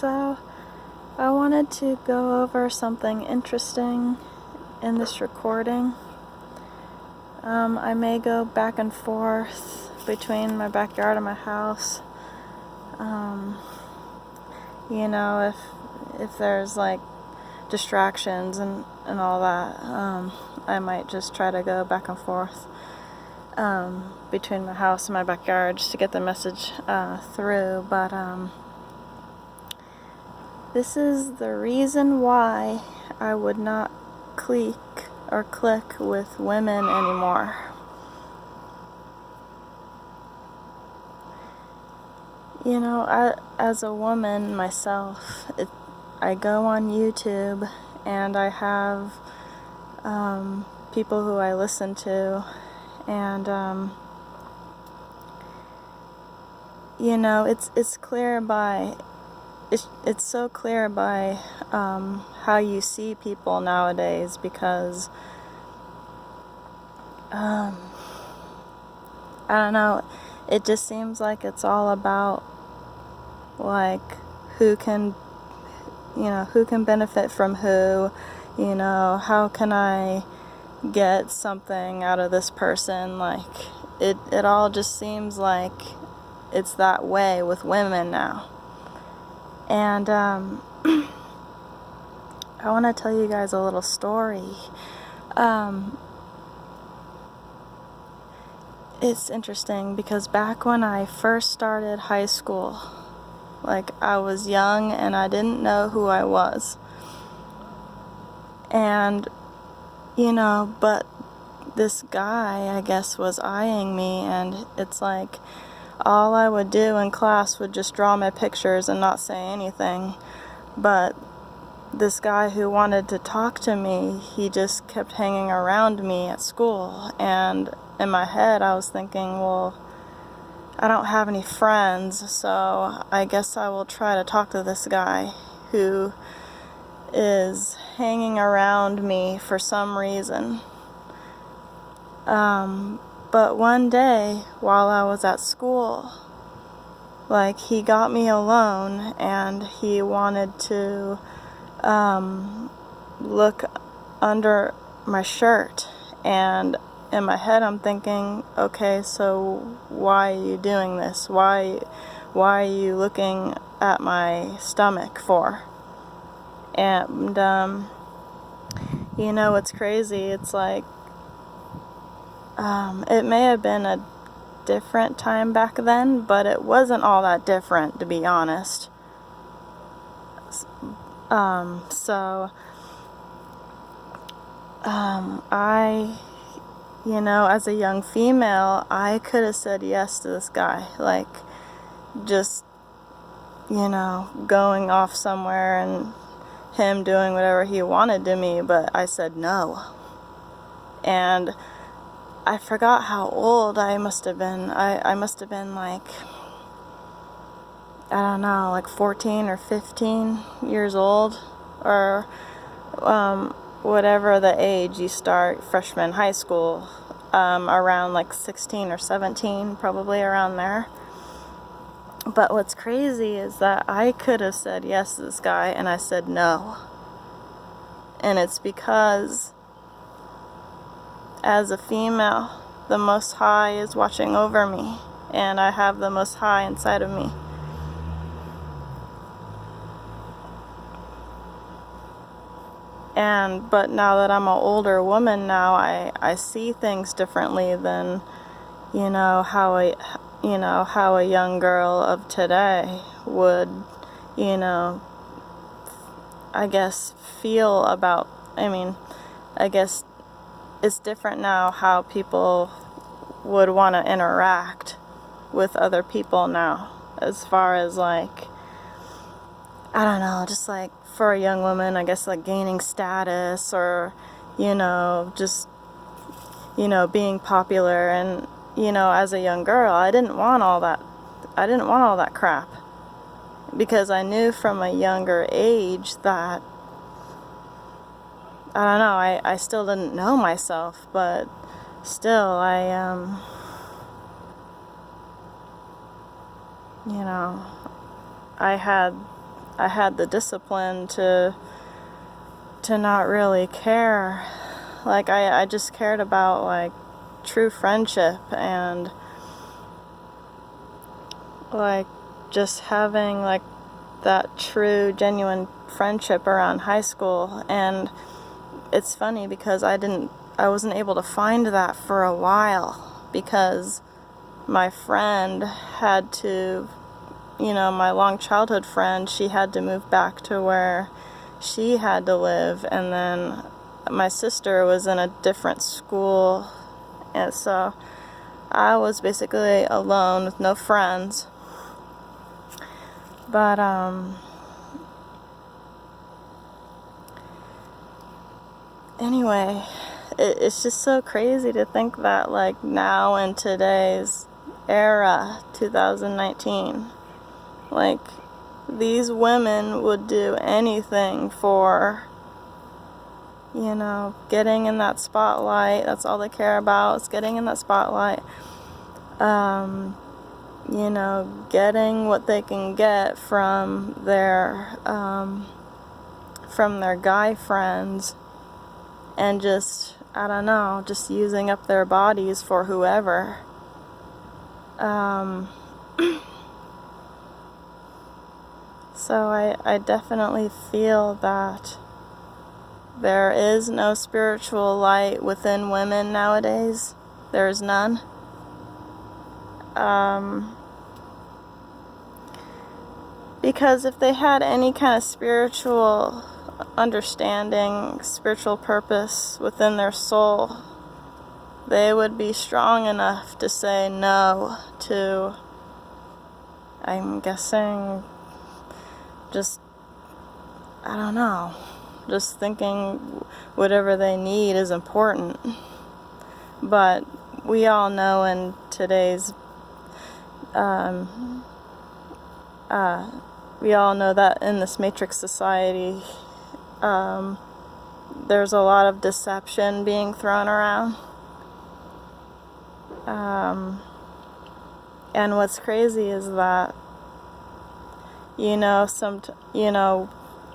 So, I wanted to go over something interesting in this recording. I may go back and forth between my backyard and my house. If there's like distractions and all that, I might just try to go back and forth between my house and my backyard just to get the message through. But this is the reason why I would not clique or click with women anymore. As a woman myself, I go on YouTube and I have people who I listen to, and it's clear by it's so clear by how you see people nowadays, because I don't know, it just seems like it's all about like who can benefit from who, how can I get something out of this person. Like it all just seems like it's that way with women now. And I want to tell you guys a little story. It's interesting because back when I first started high school, like, I was young and I didn't know who I was. And, but this guy, I guess, was eyeing me, and it's like all I would do in class would just draw my pictures and not say anything. But this guy who wanted to talk to me, he just kept hanging around me at school. And in my head, I was thinking, well, I don't have any friends, so I guess I will try to talk to this guy who is hanging around me for some reason. But one day, while I was at school, like, he got me alone and he wanted to look under my shirt. And in my head, I'm thinking, okay, so why are you doing this? Why are you looking at my stomach for? And what's crazy, it's like it may have been a different time back then, but it wasn't all that different, to be honest. I, as a young female, I could have said yes to this guy, like, just, going off somewhere and him doing whatever he wanted to me, but I said no. And I forgot how old I must have been. I must have been like, I don't know, like 14 or 15 years old, or whatever the age you start freshman high school, around like 16 or 17, probably around there. But what's crazy is that I could have said yes to this guy, and I said no. And it's because, as a female, the Most High is watching over me, and I have the Most High inside of me. But now that I'm an older woman now, I see things differently than, how a young girl of today would, I guess, feel about, I guess it's different now how people would want to interact with other people now, as far as, like, I don't know, just like for a young woman, I guess, like gaining status, or, just, being popular. And, as a young girl, I didn't want all that crap, because I knew from a younger age that, I don't know, I still didn't know myself, but still, I had I had the discipline to not really care. Like, I just cared about, like, true friendship and, like, just having, like, that true, genuine friendship around high school. And it's funny because I wasn't able to find that for a while, because my friend had to, my long childhood friend, she had to move back to where she had to live, and then my sister was in a different school, and so I was basically alone with no friends. But anyway, it's just so crazy to think that, like, now in today's era, 2019, like, these women would do anything for, getting in that spotlight. That's all they care about, is getting in that spotlight. Getting what they can get from their guy friends, and just, I don't know, just using up their bodies for whoever. So I definitely feel that there is no spiritual light within women nowadays. There is none. Because if they had any kind of spiritual understanding, spiritual purpose within their soul, they would be strong enough to say no to, I'm guessing, just, I don't know, just thinking whatever they need is important. But we all know in today's, we all know that in this matrix society, there's a lot of deception being thrown around. And what's crazy is that,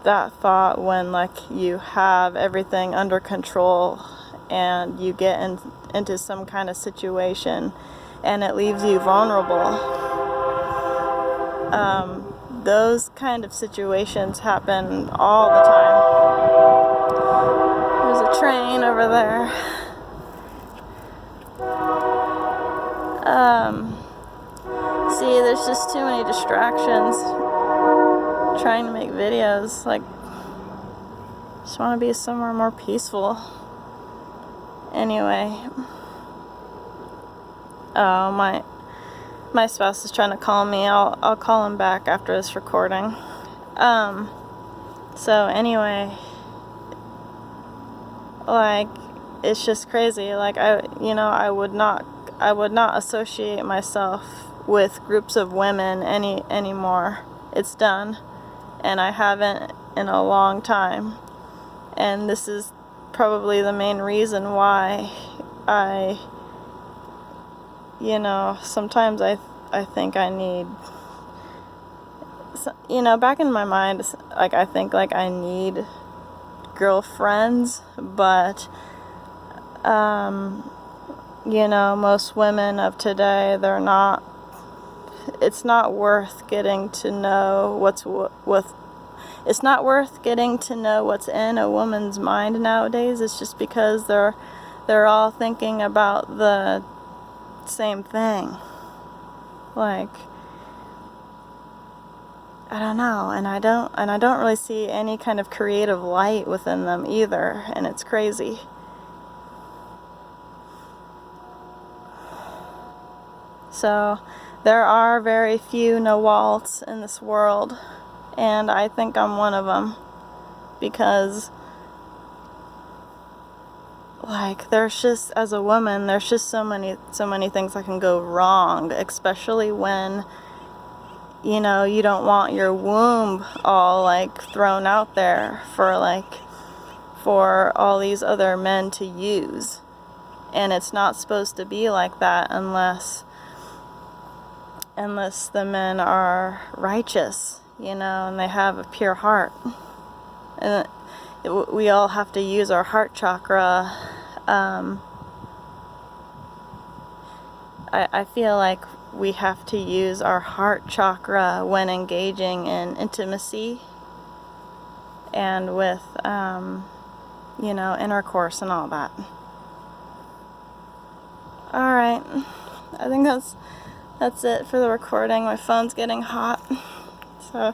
that thought when, like, you have everything under control and you get into some kind of situation and it leaves you vulnerable. Those kind of situations happen all the time. There's a train over there. See, there's just too many distractions trying to make videos. Like, just want to be somewhere more peaceful. Anyway, my spouse is trying to call me. I'll call him back after this recording. So anyway, like, it's just crazy. Like, I would not associate myself with groups of women anymore. It's done, and I haven't in a long time. And this is probably the main reason why sometimes I think I need, back in my mind, like, I think, like, I need girlfriends, but most women of today, it's not worth getting to know it's not worth getting to know what's in a woman's mind nowadays. It's just because they're all thinking about the same thing. Like, I don't know, and I don't really see any kind of creative light within them either, and it's crazy. So there are very few Nawalts in this world, and I think I'm one of them, because, like, there's just, as a woman, there's just so many things that can go wrong, especially when, you don't want your womb all, like, thrown out there for all these other men to use. And it's not supposed to be like that unless the men are righteous, you know, and they have a pure heart. And we all have to use our heart chakra. I feel like we have to use our heart chakra when engaging in intimacy and with, you know, intercourse and all that. Alright, I think that's it for the recording. My phone's getting hot, so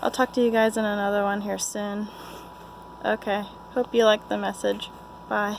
I'll talk to you guys in another one here soon. Okay, hope you liked the message. Bye.